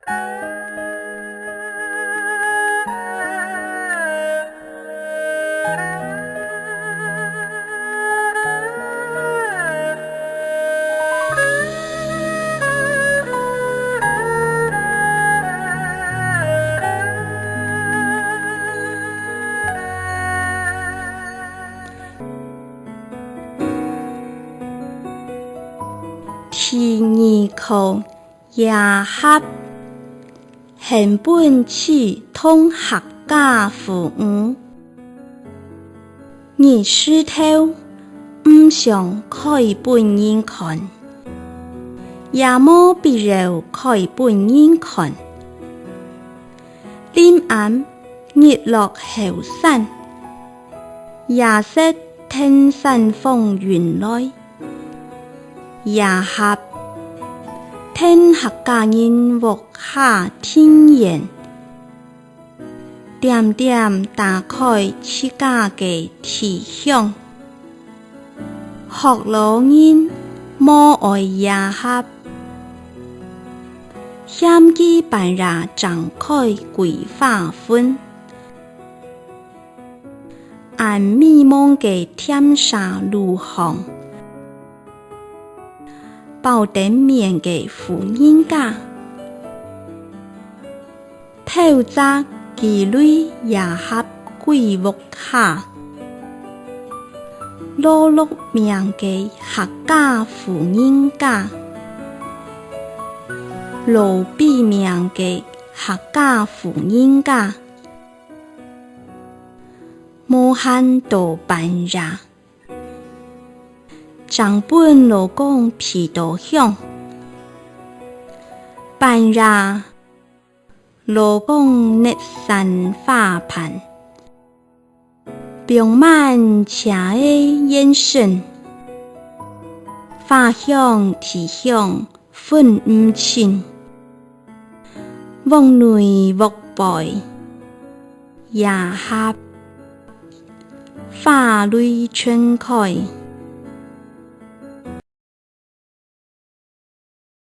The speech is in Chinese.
第二课夜合，现本次通客家父母，日书头唔想开本人看，也冇必要开本人看。林暗日落后山，夜色天山风云来。夜合，天客家人屋下天言，点点打开自家嘅思想。学老人冇爱夜合，险机半日展开桂花分，按迷茫嘅天沙路行。报顶面嘅妇人家，透早几类夜合桂屋下，落落面嘅客家妇人家，路边面嘅客家妇人家，无限到半日。长本老公皮多响，半日老公热山花盘，并满车的眼神，花香提香分唔清，屋内屋外夜合，花蕊春开。